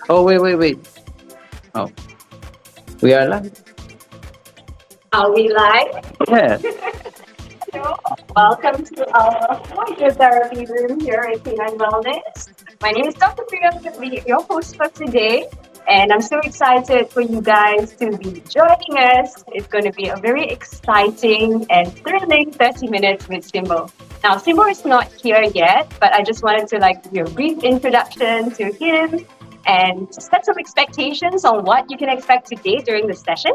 Oh, wait. Oh, we are live. Are we live? Yeah. Hello. Welcome to our hydrotherapy room here at Canine Wellness. My name is Dr. Priya, to be your host for today. And I'm so excited for you guys to be joining us. It's going to be a very exciting and thrilling 30 minutes with Simbo. Now, Simbo is not here yet, but I just wanted to give you a brief introduction to him and set some expectations on what you can expect today during the session.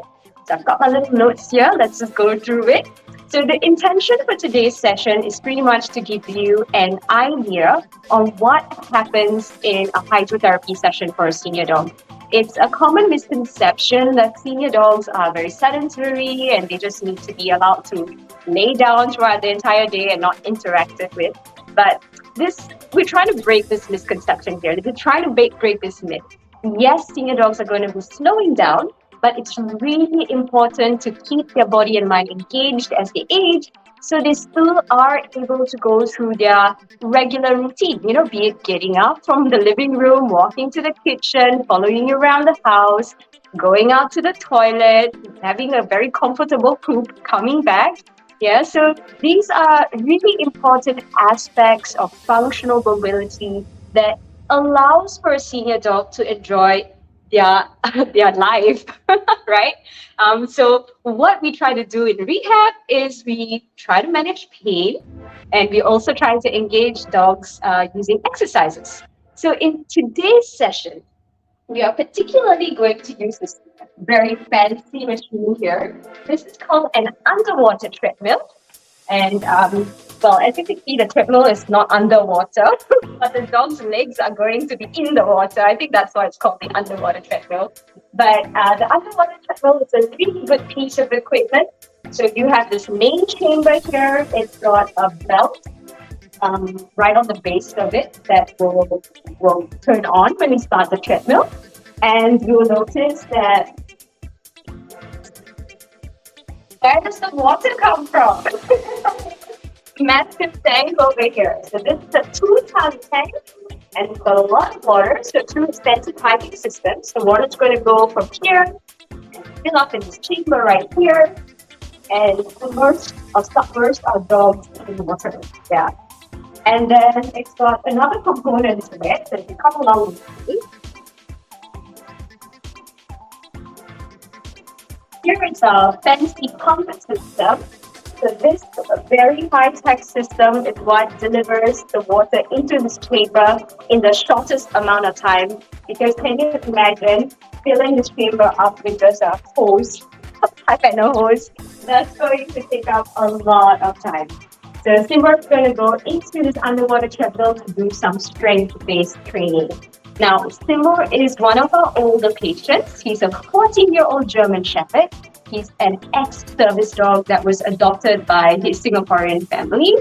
So I've got my little notes here. Let's just go through it. So the intention for today's session is pretty much to give you an idea on what happens in a hydrotherapy session for a senior dog. It's a common misconception that senior dogs are very sedentary and they just need to be allowed to lay down throughout the entire day and not interacted with. But we're trying to break this misconception here. We're trying to break this myth. Yes, senior dogs are going to be slowing down, but it's really important to keep their body and mind engaged as they age so they still are able to go through their regular routine, be it getting up from the living room, walking to the kitchen, following you around the house, going out to the toilet, having a very comfortable poop, coming back. Yeah, so these are really important aspects of functional mobility that allows for a senior dog to enjoy their their life, right? So what we try to do in rehab is we try to manage pain, and we also try to engage dogs using exercises. So in today's session, we are particularly going to use this very fancy machine here. This is called an underwater treadmill. And as you can see, the treadmill is not underwater, but the dog's legs are going to be in the water. I think that's why it's called the underwater treadmill. But the underwater treadmill is a really good piece of equipment. So you have this main chamber here. It's got a belt right on the base of it that will turn on when we start the treadmill. And you'll notice that where does the water come from? Massive tank over here. So this is a 2-ton tank and it's got a lot of water. So 2 extensive piping systems. The water is going to go from here and fill up in this chamber right here and immerse or submerge our dogs in the water. Yeah. And then it's got another component to it. So if you come along with me, here is a fancy pump system. So this very high-tech system is what delivers the water into this chamber in the shortest amount of time. Because can you imagine filling this chamber up with just a hose, a pipe and a hose? That's going to take up a lot of time. So Simbo is going to go into this underwater treadmill to do some strength-based training. Now, Simbo is one of our older patients. He's a 14-year-old German Shepherd. He's an ex-service dog that was adopted by his Singaporean family.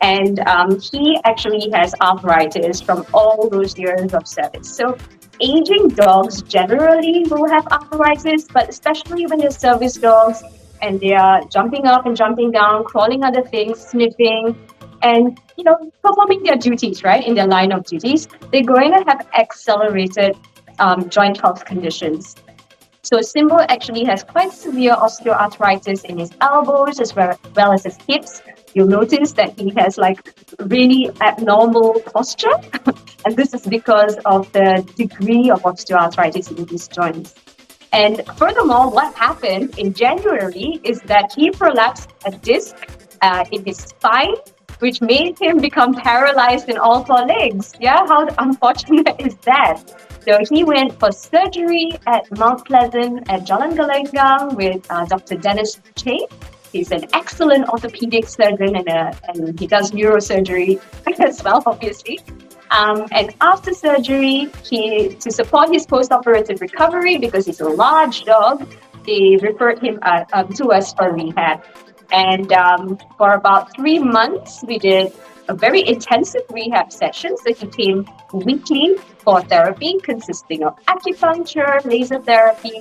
And he actually has arthritis from all those years of service. So aging dogs generally will have arthritis, but especially when they're service dogs and they are jumping up and jumping down, crawling under things, sniffing, and performing their duties, right, in their line of duties, they're going to have accelerated joint health conditions. So Simbo actually has quite severe osteoarthritis in his elbows as well as his hips. You'll notice that he has really abnormal posture, and this is because of the degree of osteoarthritis in his joints. And furthermore, what happened in January is that he prolapsed a disc in his spine, which made him become paralyzed in all 4 legs. Yeah, how unfortunate is that? So he went for surgery at Mount Pleasant at Jalan Gelenggang with Dr. Dennis Che. He's an excellent orthopedic surgeon and he does neurosurgery as well, obviously. And after surgery, to support his post-operative recovery, because he's a large dog, they referred him to us for rehab. And for about 3 months, we did a very intensive rehab session. So he came weekly for therapy consisting of acupuncture, laser therapy,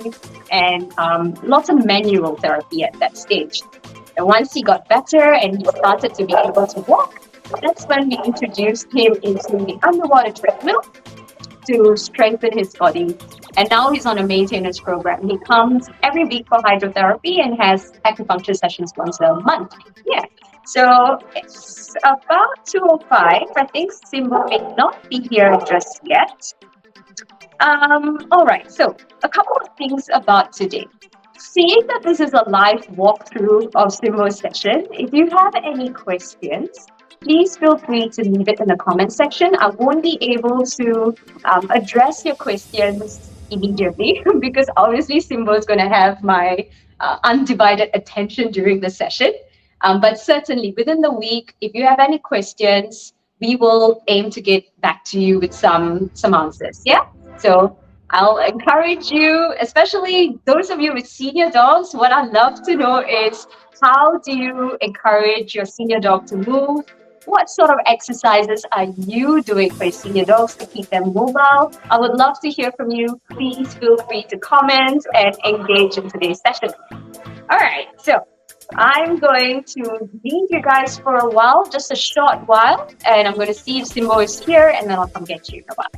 and lots of manual therapy at that stage. And once he got better and he started to be able to walk, that's when we introduced him into the underwater treadmill to strengthen his body. And now he's on a maintenance program. He comes every week for hydrotherapy and has acupuncture sessions once a month. Yeah. So it's about 2:05. I think Simbo may not be here just yet. All right, so a couple of things about today. Seeing that this is a live walkthrough of Simbo's session, if you have any questions, please feel free to leave it in the comment section. I won't be able to address your questions immediately because obviously Simbo is going to have my undivided attention during the session. But certainly within the week, if you have any questions, we will aim to get back to you with some answers. Yeah. So I'll encourage you, especially those of you with senior dogs. What I'd love to know is how do you encourage your senior dog to move? What sort of exercises are you doing for your senior dogs to keep them mobile? I would love to hear from you. Please feel free to comment and engage in today's session. All right, so I'm going to leave you guys for a while, just a short while, and I'm going to see if Simbo is here, and then I'll come get you in a while.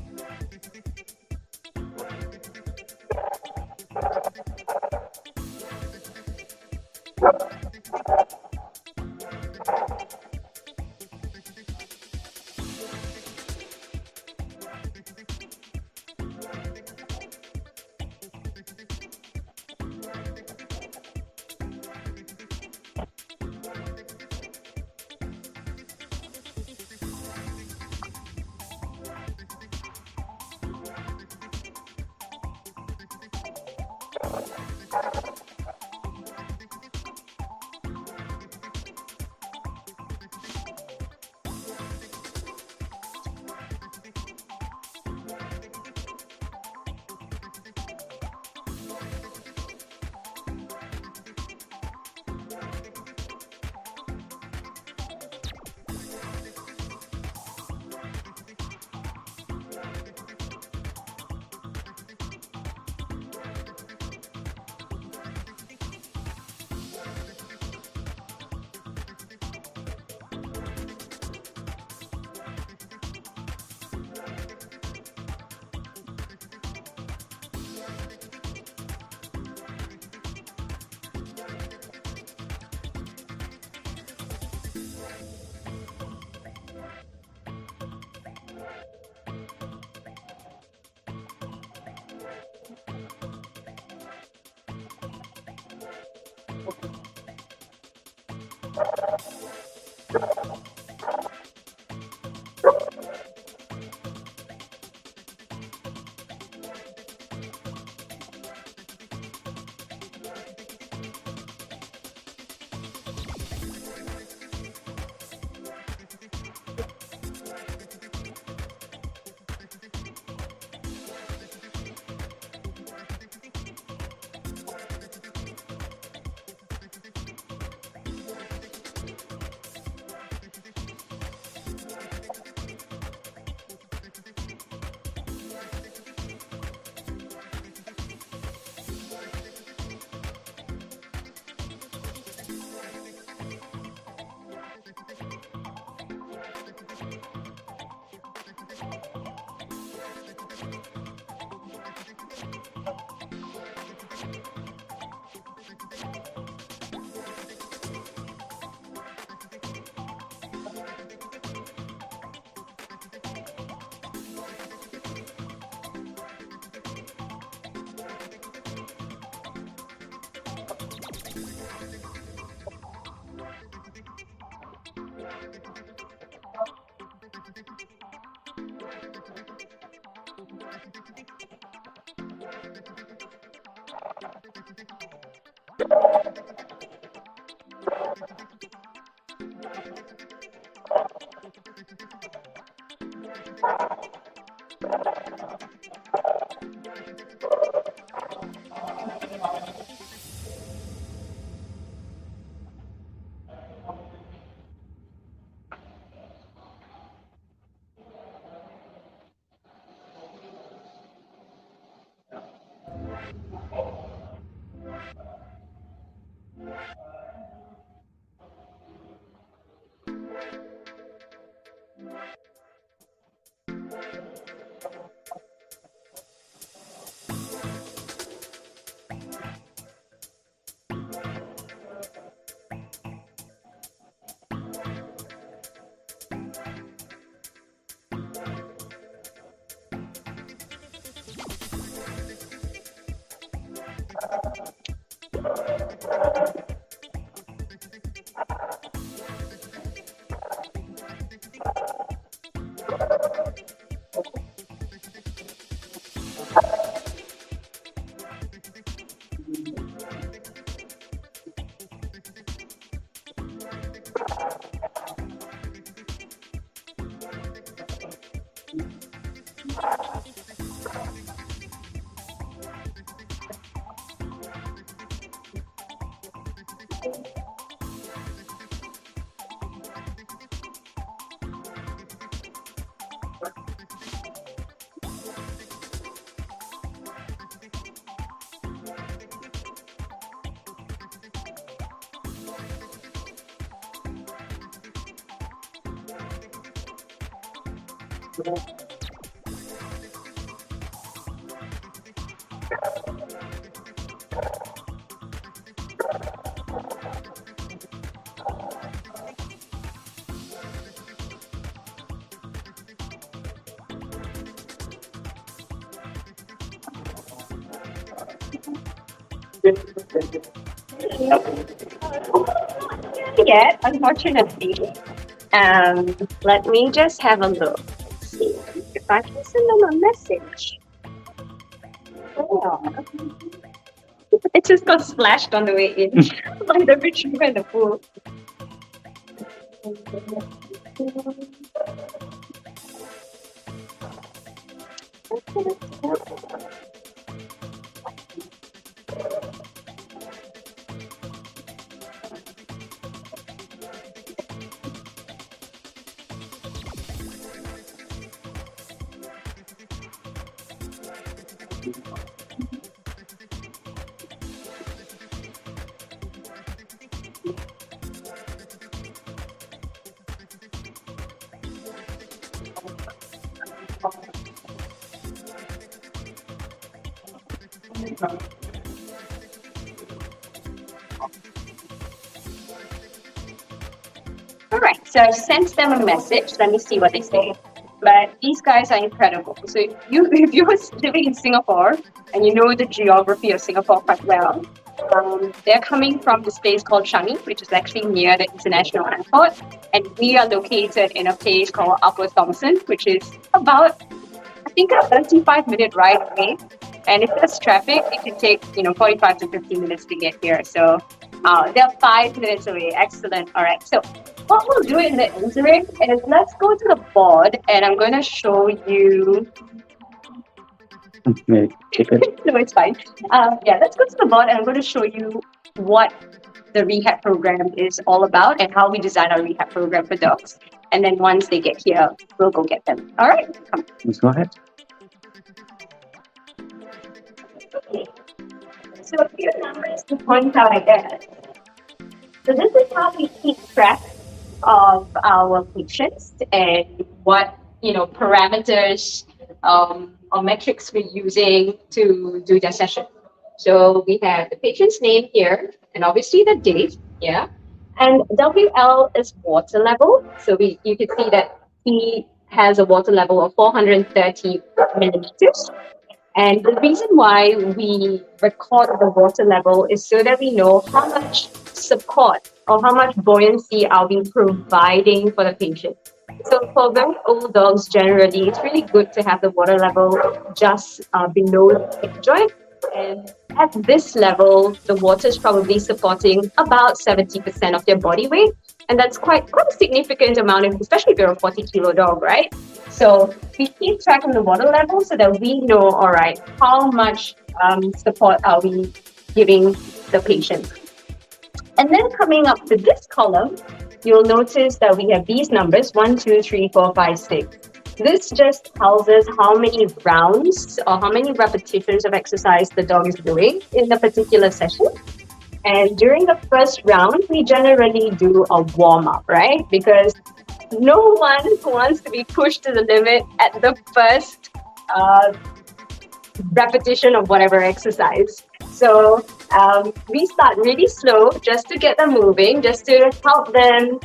Yet, unfortunately. Let me just have a look. See if I can send them a message. Oh. It just got splashed on the way in by the retriever in the pool. All right, so I've sent them a message. Let me see what they say. But these guys are incredible. So if you're living in Singapore and you know the geography of Singapore quite well, they're coming from this place called Changi, which is actually near the international airport. And we are located in a place called Upper Thomson, which is about, I think, a 35-minute ride away. And if there's traffic, it can take 45 to 50 minutes to get here. So they're 5 minutes away. Excellent. All right. So what we'll do in the interim is let's go to the board, and I'm going to show you. Okay, keep it. No, it's fine. Yeah, let's go to the board, and I'm going to show you what the rehab program is all about and how we design our rehab program for dogs. And then once they get here, we'll go get them. All right. Come. Let's go ahead. Okay. So a few numbers to point out, I guess. So this is how we keep track of our patients and what parameters or metrics we're using to do their session. So we have the patient's name here and obviously the date, yeah. And WL is water level. So you can see that he has a water level of 430 millimeters. And the reason why we record the water level is so that we know how much support or how much buoyancy are we providing for the patient. So for very old dogs, generally, it's really good to have the water level just below the hip joint. And at this level, the water is probably supporting about 70% of their body weight. And that's quite a significant amount, especially if you're a 40-kilo dog, right? So we keep track of the water level so that we know, all right, how much support are we giving the patient. And then coming up to this column, you'll notice that we have these numbers, 1, 2, 3, 4, 5, 6. This just tells us how many rounds or how many repetitions of exercise the dog is doing in a particular session. And during the first round, we generally do a warm-up, right? Because no one wants to be pushed to the limit at the first repetition of whatever exercise. So we start really slow just to get them moving, just to help them,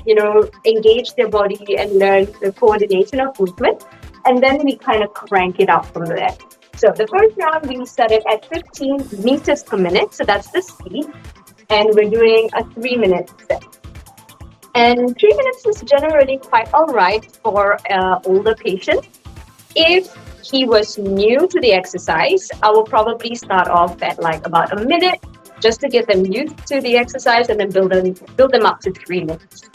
engage their body and learn the coordination of movement. And then we kind of crank it up from there. So the first round, we set it at 15 meters per minute. So that's the speed. And we're doing a 3-minute set. And 3 minutes is generally quite all right for older patients. If he was new to the exercise, I will probably start off at like about a minute just to get them used to the exercise and then build them up to 3 minutes.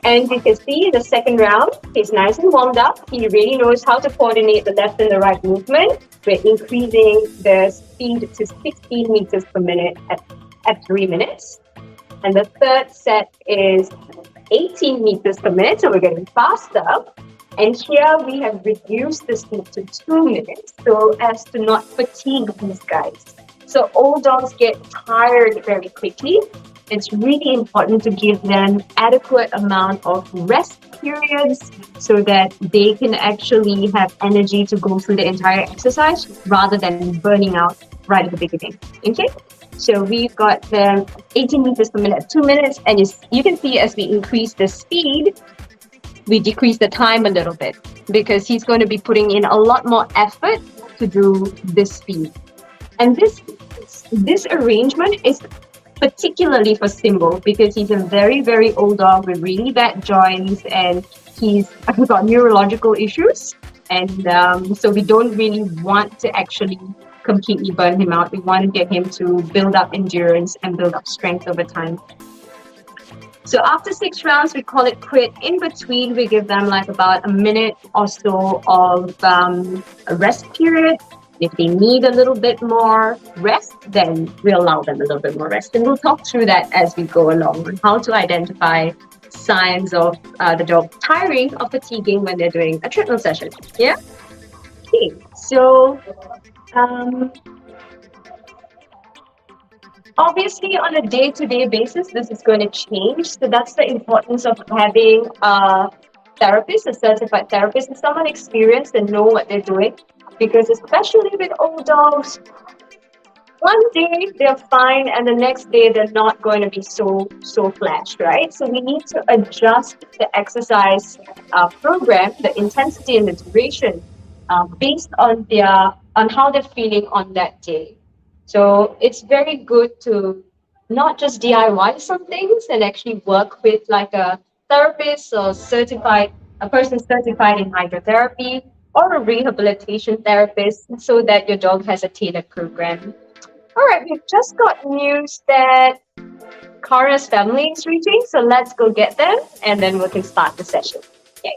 And you can see in the second round, he's nice and warmed up. He really knows how to coordinate the left and the right movement. We're increasing the speed to 16 meters per minute at 3 minutes. And the third set is 18 meters per minute, so we're getting faster. And here we have reduced the speed to 2 minutes so as to not fatigue these guys. So old dogs get tired very quickly. it's really important to give them adequate amount of rest periods so that they can actually have energy to go through the entire exercise rather than burning out right at the beginning. Okay? So we've got the 18 meters per minute, 2 minutes, and you can see as we increase the speed, we decrease the time a little bit because he's going to be putting in a lot more effort to do this speed. And this arrangement is particularly for Simbo because he's a very, very old dog with really bad joints and he's got neurological issues. And so we don't really want to actually completely burn him out. We want to get him to build up endurance and build up strength over time. So after 6 rounds, we call it quit. In between, we give them like about a minute or so of a rest period. If they need a little bit more rest, then we allow them a little bit more rest. And we'll talk through that as we go along on how to identify signs of the dog tiring or fatiguing when they're doing a treadmill session. Yeah? Okay, so obviously, on a day-to-day basis, this is going to change. So that's the importance of having a therapist, a certified therapist, and someone experienced and know what they're doing. Because especially with old dogs, one day they're fine, and the next day they're not going to be so flashed, right? So we need to adjust the exercise program, the intensity and the duration, based on how they're feeling on that day. So it's very good to not just DIY some things and actually work with like a therapist or a person certified in hydrotherapy or a rehabilitation therapist so that your dog has a tailored program. All right, we've just got news that Kara's family is reaching, so let's go get them and then we can start the session. Okay.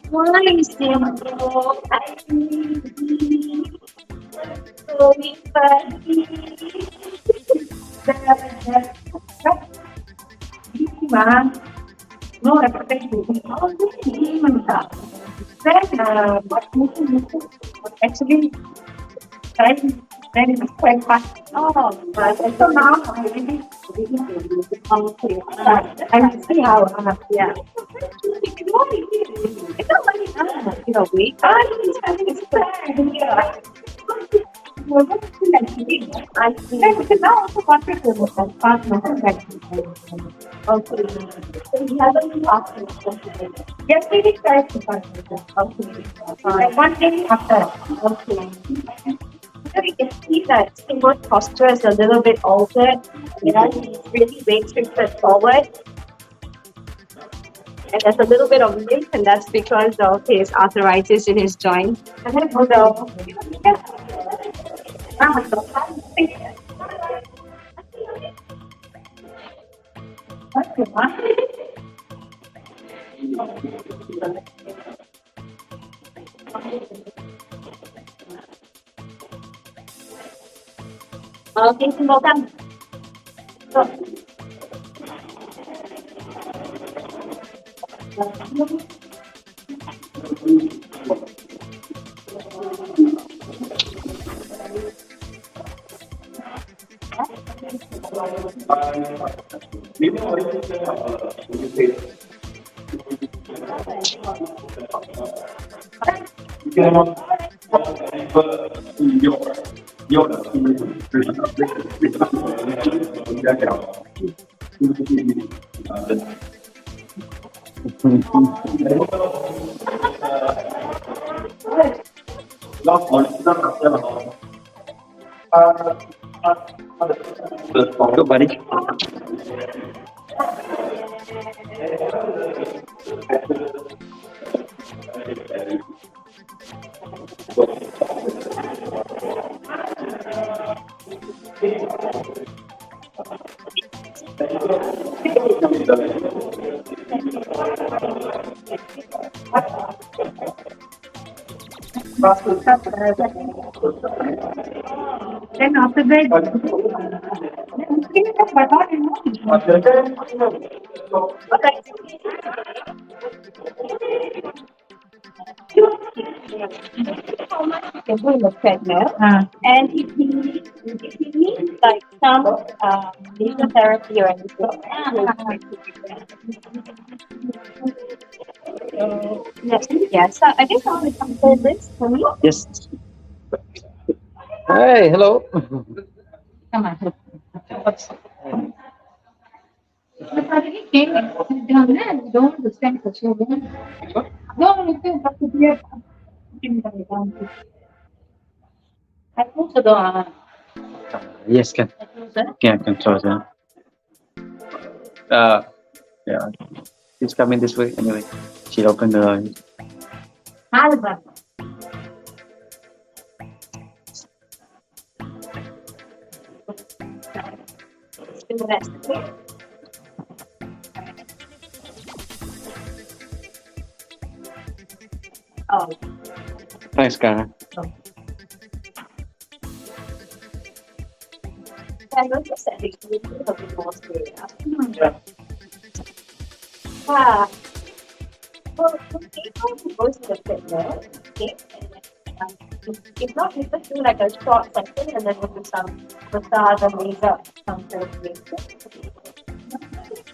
Why is Simbo? I need going no, I protect you. Then, actually, then it's quite fast. Oh, but so now I really okay. I see how, yeah. It's not like, we it's having yeah. I see. Because now also contact with the partner. Okay. So you have a option. Yes, we did try to partner. Okay. One day after. Okay. So you can see that Simbo's posture is a little bit altered. Yeah, he's really weight shifted forward. And there's a little bit of limp, and that's because of his arthritis in his joint. And then also, okay, Simbo, come. Go, buddy. Then after that, how much you can do in the treadmill. And if he needs like some visual therapy or anything, yes, yes. So I guess I'll answer this for me. Yes. Hey, hello. Come on. Don't understand the children. No, you can have to be a I think so. Yes, can. Yeah, can close it. Yeah. She's coming this way anyway. She opened the door. Alba. Oh, Thanks, Kara. I noticed that they do a bit more serious. Ah, well, for people who go to the fitness, okay, um, if not, we just do like a short session and then we'll do some massage or laser, some sort of laser.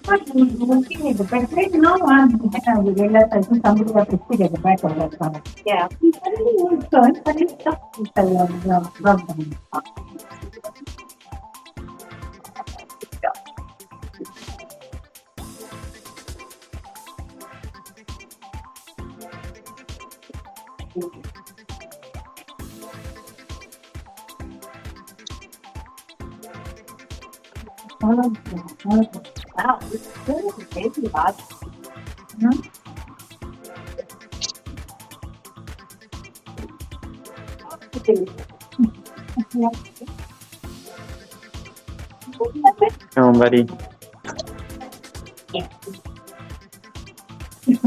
Looking at the back, right now we realize I think somebody has to sit at the back of that car. Yeah. He suddenly was turned, but it's stuck with the rub down. Wow, this is really crazy, Bob. Come on, buddy. Yeah, he's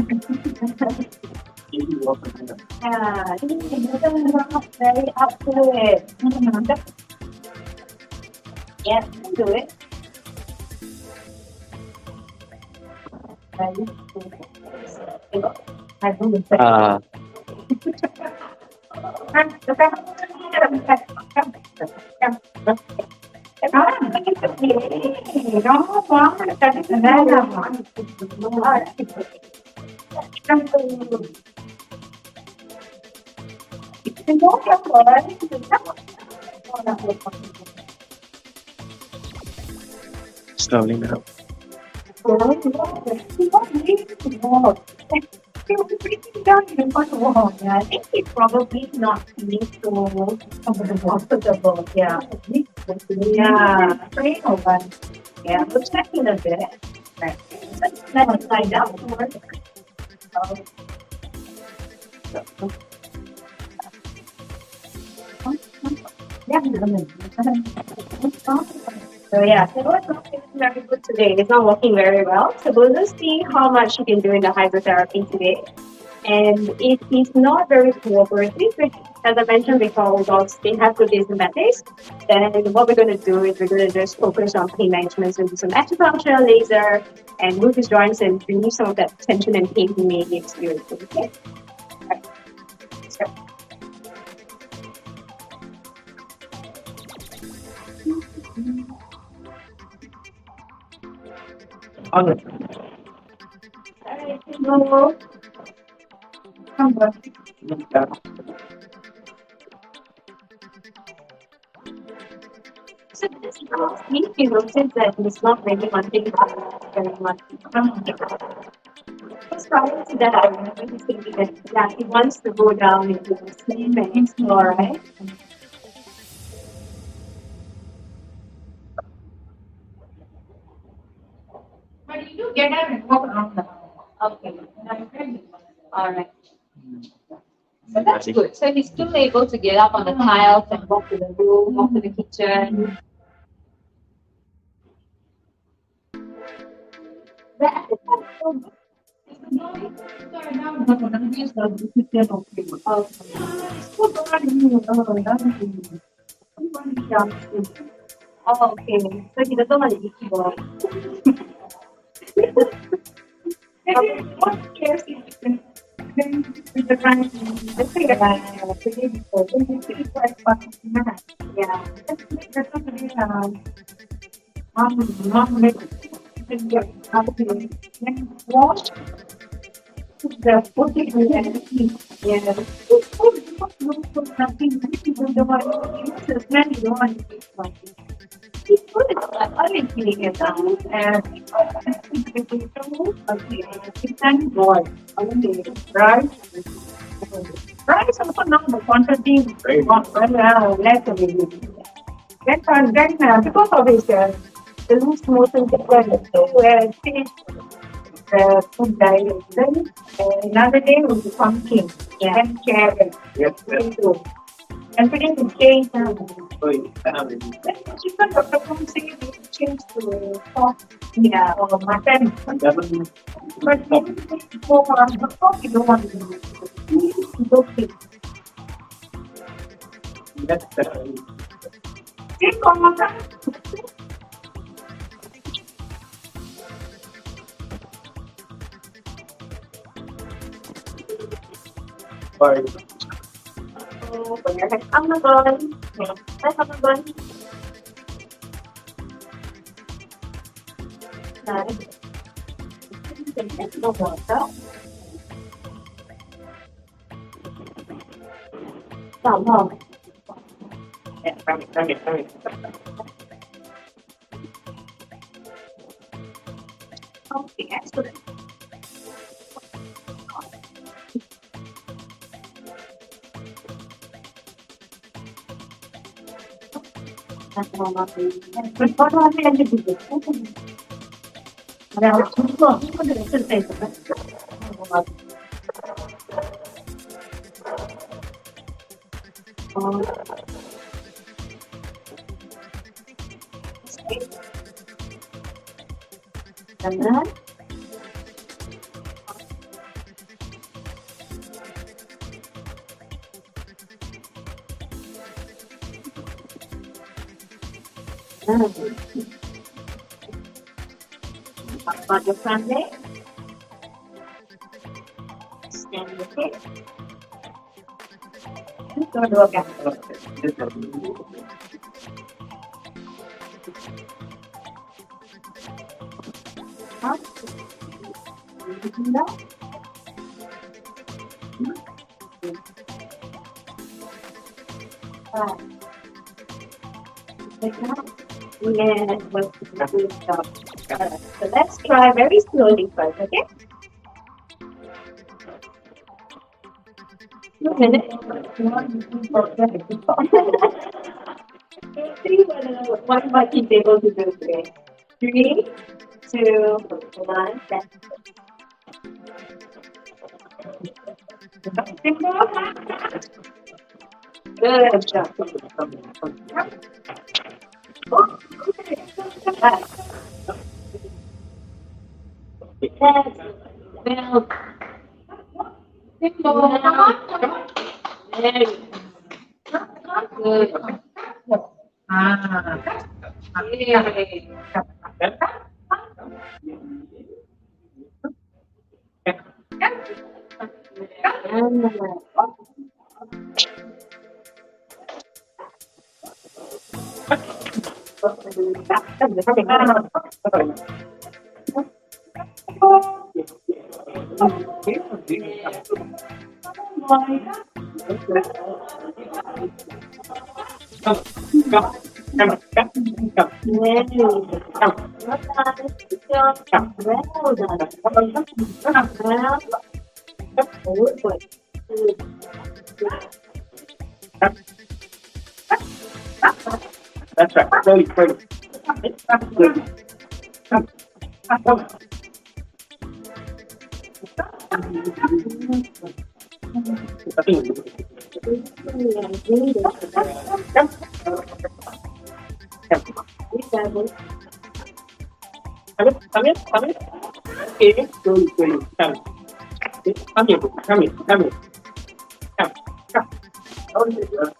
very up to it. Yeah, you can do it. I do it. Slowly now. I think it's probably not feeling so comfortable. Yeah. Yeah. Pretty open. Yeah. We'll check in a bit. Right. Let us find out more. So yeah, so what's not feeling very good today? It's not working very well. So we'll just see how much you can do in the hydrotherapy today. And if he's not very cooperative, which, as I mentioned before, with dogs, they have good dysmatics, then what we're going to do is we're going to just focus on pain management, so do some acupuncture, laser, and move his joints and relieve some of that tension and pain he may be experiencing. Okay? Right. So, Okay. no. Come on. So this week you notice that he's not really wanting to very much. Because prior to that, I remember he's thinking that yeah, he wants to go down into the sleep and explore, right? But you do get up and walk around the house. Okay. All right. So that's good. So he's still able to get up on the tiles and walk to the room, walk to the kitchen. The appetite is so good. Oh, okay. So he doesn't want to eat you. What cares if the time the thing about the day before, when you see what yeah. That's not really mom make watch the food and eat. Yeah. Food nothing. The one the plan you don't want to eat something. It's good. I like eating it and it's and boy. Okay, right? Rice also now the quantity less available. Then because of his the loose motion sickness, so finish food diet. Then another day will be pumpkin and carrot. Yes, yes. And putting the change now. Oh, yeah. Chicken Dr. Kung say they change to pork, yeah, or mutton. But for the pork, you don't want to do it. It's okay. That's Take on mutton. or So, when your head's on the bun, head on the bun. Nice. Take the water. Stop, huh? coming. Okay, excellent. But what are the other now, the exercise. And then, about your front leg, stand your hip, don't work out. Up, down, back. Like that. Yes, good job. So let's try very slowly first, okay? 2 minutes. See what might be able to do today. 3, 2, 1, good job. Yes, milk. Simbo, come on. Very good. Yay. That's right. Slowly, slowly. Slowly. Come in. Okay, slowly, slowly. Come. Come here, come here, come here. Come, come. Oh, yeah.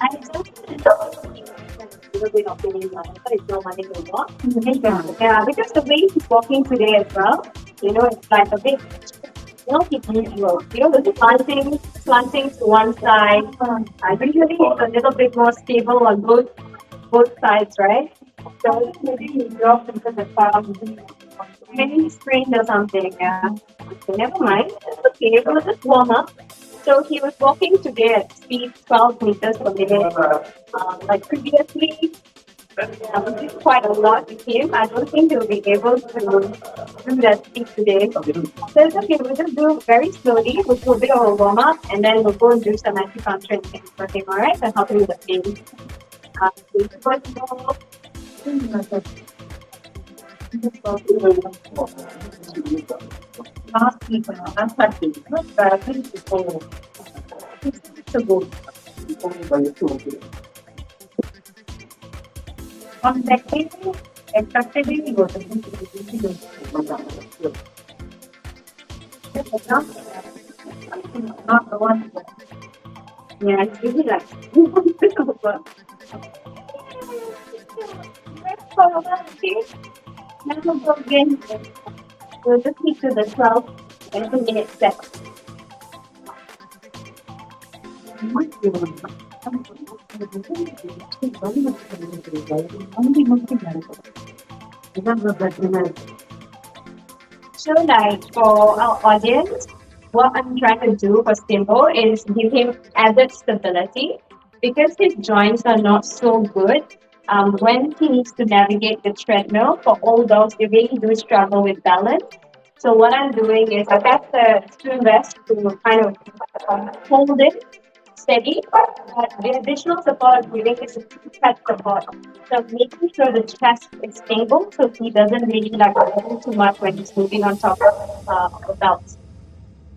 I just little bit of feeling like it's no money to walk. Yeah, because the way he's walking today as well, it's like a bit, he's unusual. With the slanting to one side. Usually it's a little bit more stable on both sides, right? So maybe he dropped into the farm. Maybe he sprained or something, yeah. Okay, never mind. It's okay. We'll just warm up. So he was walking today at speed 12 meters per minute. Like previously, we did quite a lot with him. I don't think he'll be able to do that speed today. So it's okay. We'll just do very slowly. We'll do a bit of a warm up and then we'll go and do some acupuncture and things for him, alright? And help him with the pain. Last week, I'm happy. Not bad. Before. It's a good. On that day, expectedly, he was not the one. Yeah, it's really like we'll just keep to the 12 minute set. So like for our audience, what I'm trying to do for Simbo is give him added stability because his joints are not so good. When he needs to navigate the treadmill, for all dogs, they really do struggle with balance. So what I'm doing is I have the swim vest to kind of hold it steady, but the additional support I'm giving is a chest support. So making sure the chest is stable so he doesn't really like move too much when he's moving on top of the belts.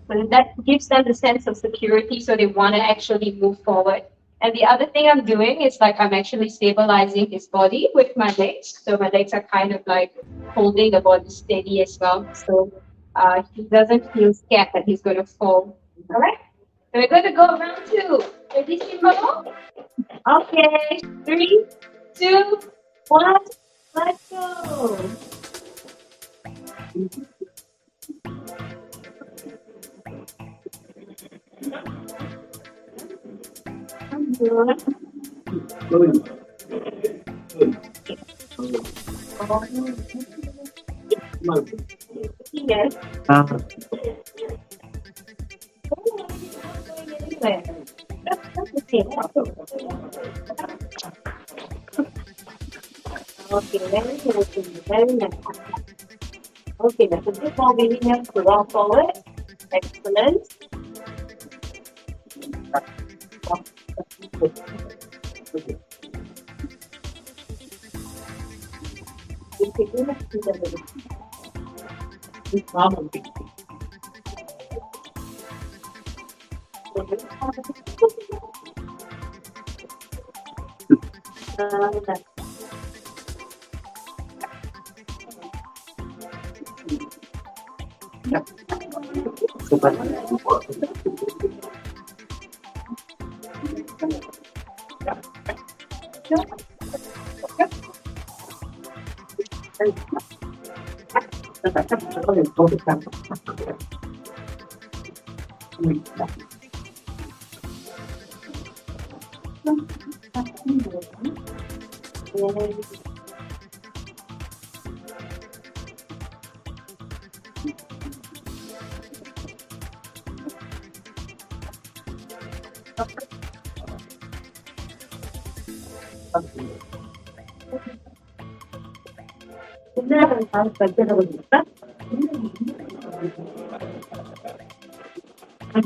So that gives them the sense of security so they want to actually move forward. And the other thing I'm doing is like I'm actually stabilizing his body with my legs. So my legs are kind of like holding the body steady as well. So he doesn't feel scared that he's going to fall. All right? So we're going to go round 2. Ready, Simbo? Okay. 3, 2, 1. Let's go. Yes. Okay, very nice. Okay, that's a bit more willingness to roll forward. Excellent. So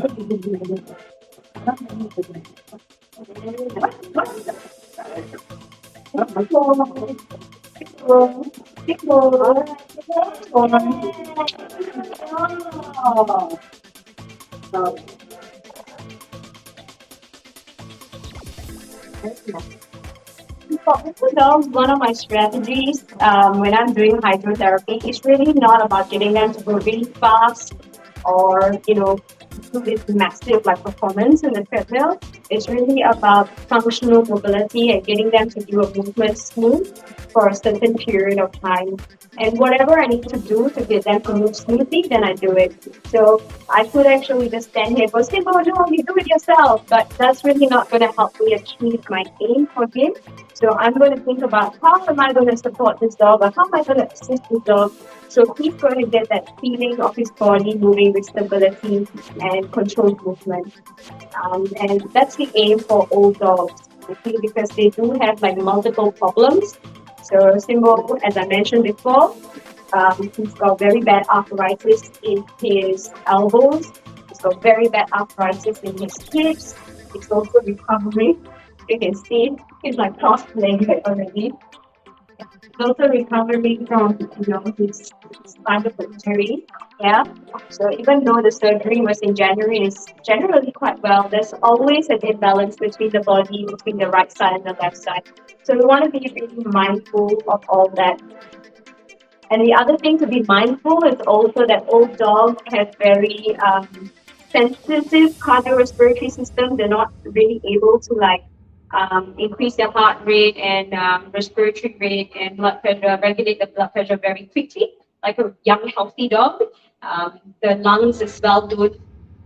one of my strategies when I'm doing hydrotherapy is really not about getting them to go really fast or do this massive like performance in the treadmill. It's really about functional mobility and getting them to do a movement smooth for a certain period of time. And whatever I need to do to get them to move smoothly, then I do it. So I could actually just stand here and go, Simbo, no, you do it yourself. But that's really not going to help me achieve my aim for him. So I'm going to think about how am I going to support this dog or how am I going to assist this dog so he's going to get that feeling of his body moving with stability and controlled movement. And that's the aim for old dogs, okay, because they do have like multiple problems. So Simbo, as I mentioned before, he's got very bad arthritis in his elbows. He's got very bad arthritis in his hips. He's also recovering. You can see he's like cross-legged already. He's also recovering from his spinal injury. Yeah. So even though the surgery was in January, it's generally quite well. There's always an imbalance between the body, between the right side and the left side. So we want to be really mindful of all that. And the other thing to be mindful is also that old dogs have very sensitive cardiorespiratory system. They're not really able to increase their heart rate and respiratory rate and blood pressure, regulate the blood pressure very quickly, like a young healthy dog. The lungs as well don't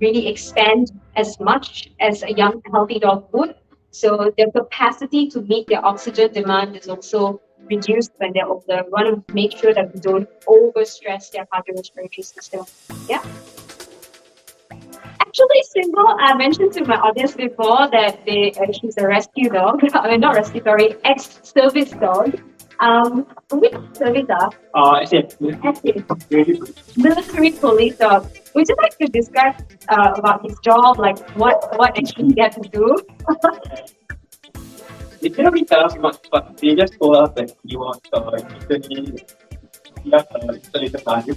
really expand as much as a young healthy dog would. So their capacity to meet their oxygen demand is also reduced when they're older. We want to make sure that we don't overstress their cardiorespiratory system. Yeah. Actually, Simbo, I mentioned to my audience before that she's a rescue dog. I mean, not rescue, sorry, ex-service dog. Which service dog? Active. Military police dog. Would you like to describe about his job, like what actually he had to do? They didn't really tell us much, but they just told us that he was instantly installation value.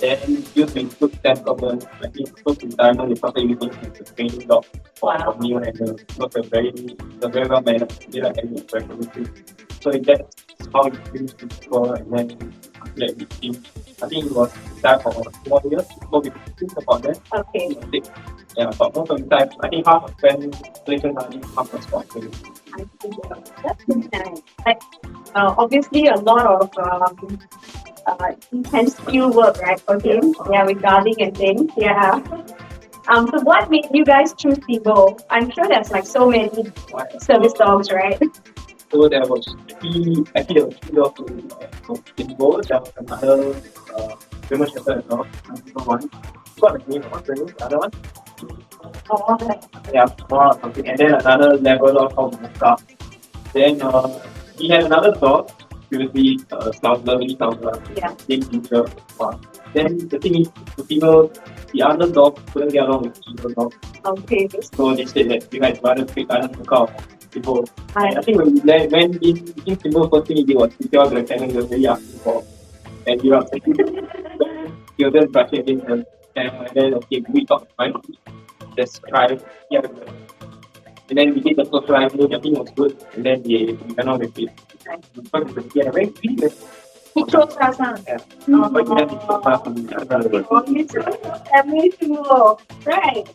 Then used to include 10 comments. I think close to retirement, they started using it as a training dog for new and it was a very well managed. They like any recommendation. So that's how it finished before and then after that we came. I think it was there for 4 years, so we think about that. Okay. Yeah, but most of the time, I think half when installation value, half was for training. I see. That's nice. Like, obviously, a lot of intense field work, right, for him? Yeah, with guarding and things. Yeah. So what made you guys choose Simbo? I'm sure there's like so many service dogs, right? So there was actually there were three dogs from Simbo. There was another German Shepherd dog, number one. What the name of the other one? Oh, Yeah, or something. And then another level of called Mocha. Then he had another dog, previously lovely Soundler, yeah. same teacher. Then the thing is, the other dog couldn't get along with the female dog. Okay. So they said that you guys rather pick another Mocha before. And I think when in Simbo, first thing he did was to tell the lieutenant he was really asking for. And he was he was just brushing against them. And then we thought, fine, just try. Yeah. And then we did the first try, everything was good. And then we went on with it. But yeah, very clean. He chose us, huh? Yeah. But he had to go fast from the other. Oh, you chose every single. Right.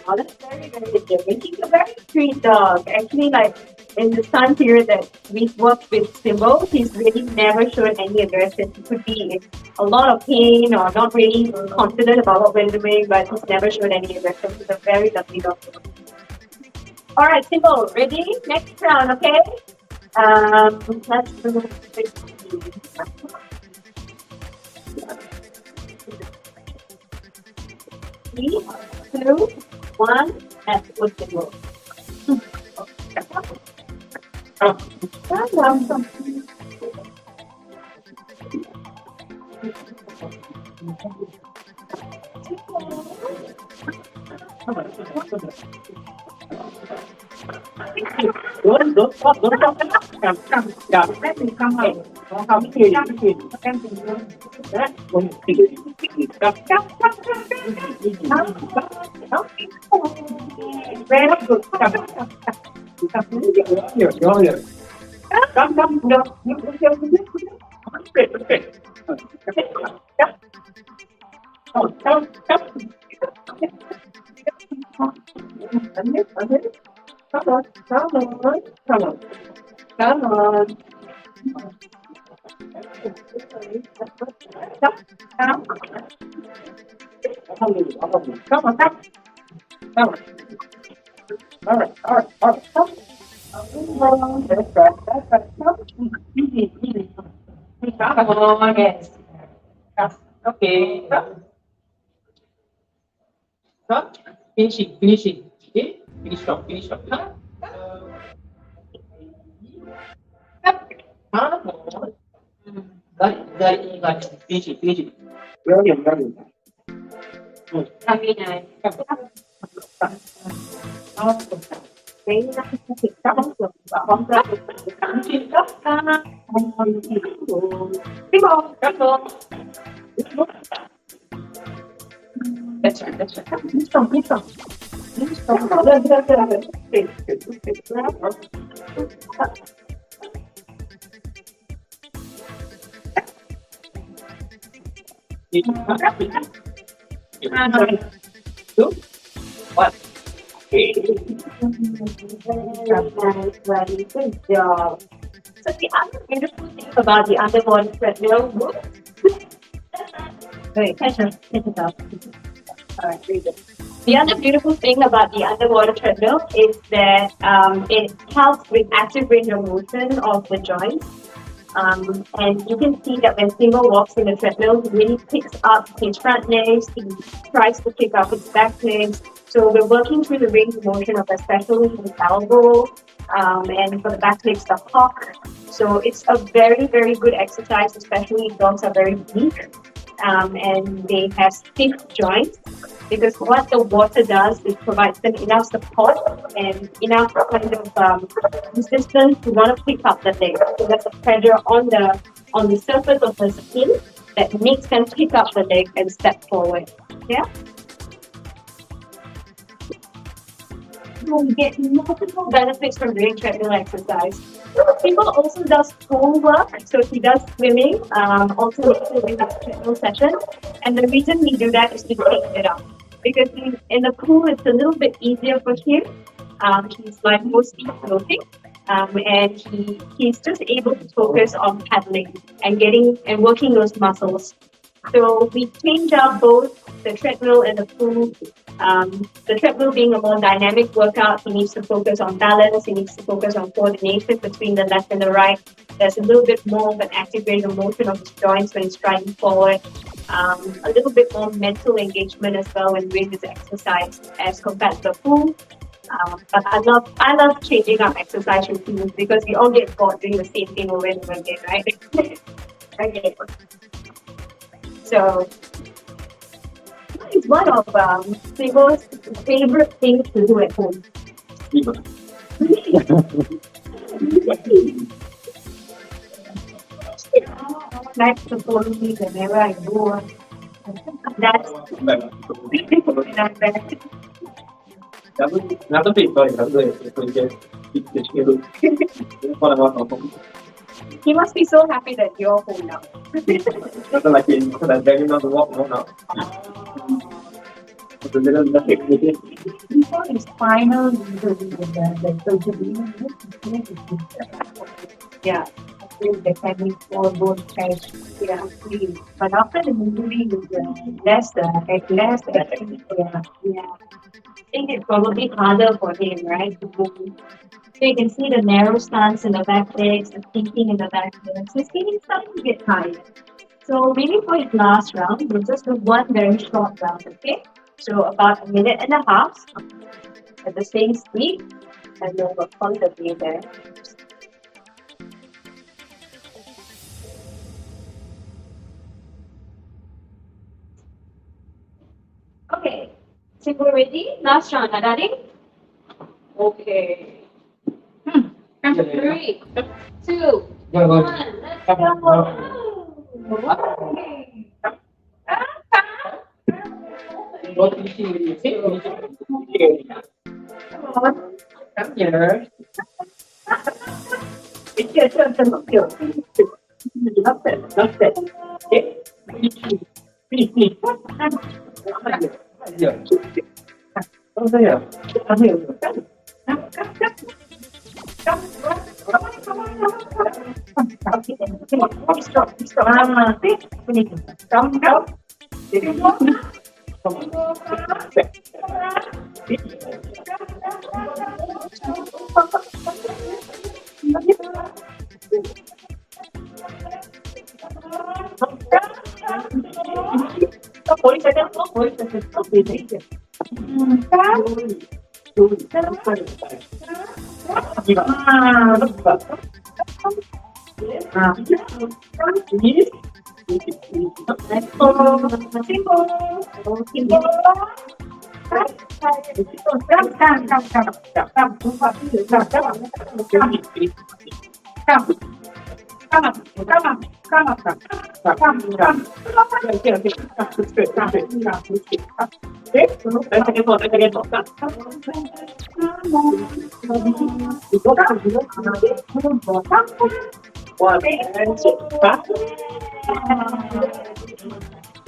Oh, that's very, very different. He's a very sweet dog. Actually, like in the time period that we've worked with Simbo, he's really never shown any aggression. He could be in a lot of pain or not really confident about what we're doing, but he's never shown any aggression. He's a very lovely dog. All right, Simbo, ready? Next round, okay? Let's do 16. 3, 2, 1, and put the roll. Don't stop, don't stop. Come. Yeah. Let me come out. Come here. Very good. Come. You're here. Come. No. Okay. Come. Come on. Come on. All right. That's right. Easy. Come on, yes. Okay. Stop. Finishing. Okay? Finish up. Come on. Got it. Finish it. Ready. Kami na. That's right. Please come. Two, one. Very good job. So the other beautiful thing about the underwater treadmill book. Wait, catch it up. Alright, very good. The other beautiful thing about the underwater treadmill is that it helps with active range of motion of the joints. And you can see that when Simbo walks in the treadmill, he really picks up his front legs, he tries to pick up his back legs. So we're working through the range of motion of especially his elbow, and for the back legs, the hock. So it's a very, very good exercise, especially if dogs are very weak, and they have stiff joints. Because what the water does is provides them enough support and enough kind of resistance to want to pick up the leg. So there's a pressure on the surface of the skin that makes them pick up the leg and step forward. Yeah. So we get multiple benefits from doing treadmill exercise. People also does pool work, so he does swimming, also during the treadmill session. And the reason we do that is to take it up. Because in the pool, it's a little bit easier for him. He's like mostly floating, and he's just able to focus on paddling and working those muscles. So we change up both the treadmill and the pool. The treadmill being a more dynamic workout, he needs to focus on balance, he needs to focus on coordination between the left and the right. There's a little bit more of an active range of motion of his joints when he's striding forward. A little bit more mental engagement as well when doing this exercise as compared to the pool. But I love changing up exercise routines because we all get bored doing the same thing over and over again, right? Okay. So it's one of Simbo's favorite things to do at home. Likes to follow me whenever I go. That's Another thing, sorry, he must be so happy that you're home now. like in begging not to walk now. Before his final surgery, Yeah. the family for bone cash. Yeah. But after the injury, less activity. Yeah. I think it's probably harder for him, right? To move. So you can see the narrow stance in the back legs, the thinking in the back legs. He's getting starting to get tired. So maybe for his last round, we'll just do one very short round, okay? So about 1.5 minutes at the same speed, and then we'll call the day there. Okay, Simbo, Simbo ready? Last round, darling. Okay. Three, two, one. Let's go. Okay. Come here. It's your turn to look here. Love it, love it. Okay. Finish. Here. Over here. Come here.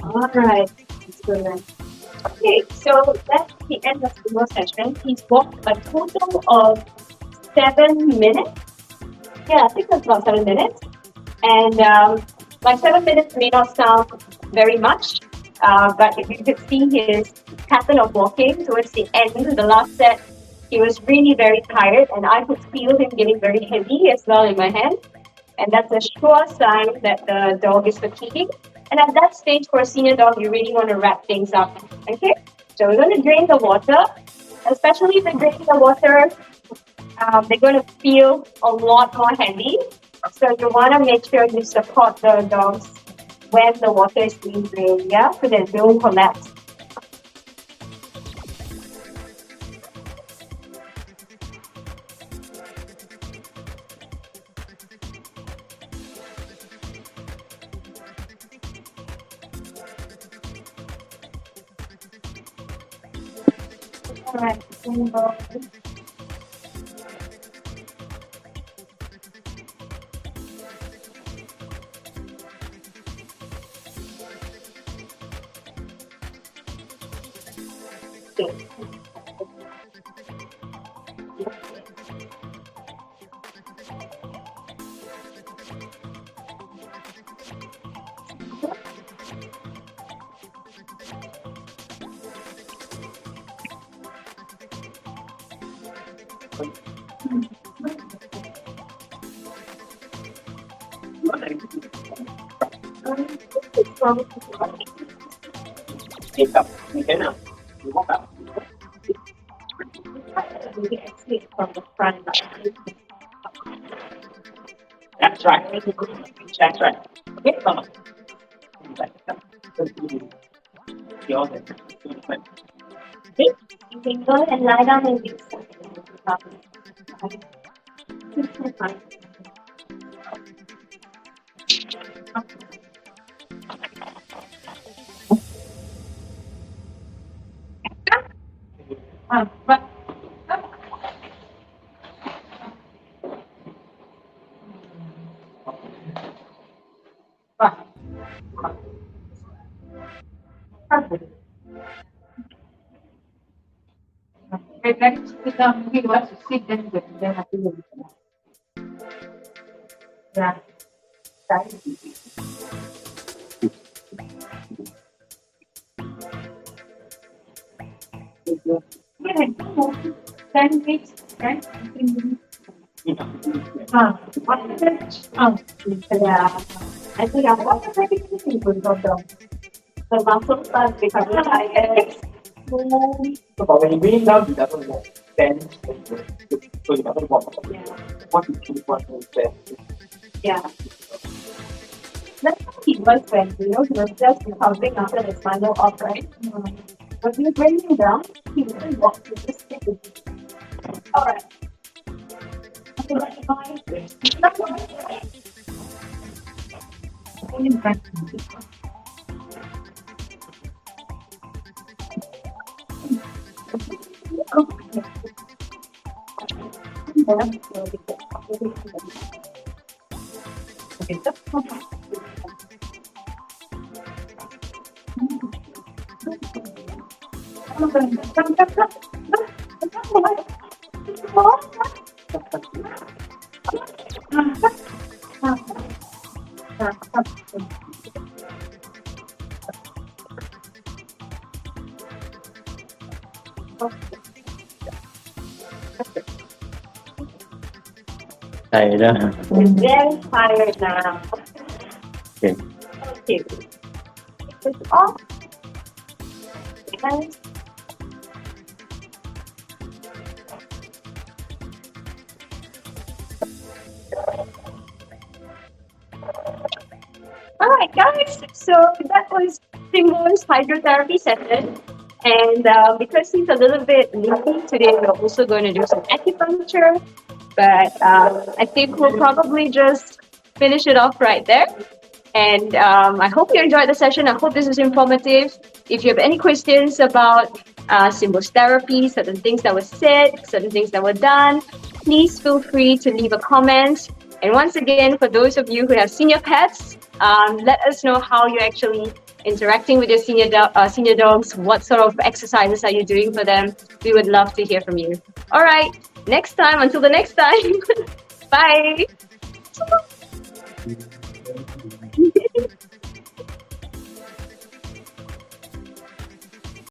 All right. Okay, so that's the end of the session. He's walked a total of 7 minutes. Yeah, I think that's about 7 minutes. And like 7 minutes may not sound very much, but if you could see his pattern of walking towards the end of the last set, he was really very tired, and I could feel him getting very heavy as well in my hand. And that's a sure sign that the dog is fatiguing. And at that stage, for a senior dog, you really want to wrap things up. Okay? So we're going to drain the water. Especially if they're draining the water, they're going to feel a lot more heavy. So you want to make sure you support the dogs when the water is being drained, yeah? So that they don't collapse. Alright, Simbo. Take up. Okay now. You walk up. Maybe exit from the front. That's right. That's right. Okay, come on. Okay. You can go and lie down and do something. Yeah. Yeah. I think I'm also pretty busy with the muscles start becoming tired. But when you bring it down, it doesn't walk. Then, so it doesn't walk. Yeah. What you choose, what you say. Yeah. That's how he was when, he was just recovering after the spinal op, right? But you bring him down, All right. Tired na. I'm very tired now. Okay. Okay. It's off. And all right, guys. So that was Simbo's hydrotherapy session. And because he's a little bit leaky today, we're also going to do some acupuncture. But I think we'll probably just finish it off right there. And I hope you enjoyed the session. I hope this was informative. If you have any questions about Simbo's therapy, certain things that were said, certain things that were done, please feel free to leave a comment. And once again, for those of you who have senior pets, let us know how you're actually interacting with your senior dogs. What sort of exercises are you doing for them? We would love to hear from you. All right, next time, until the next time, bye.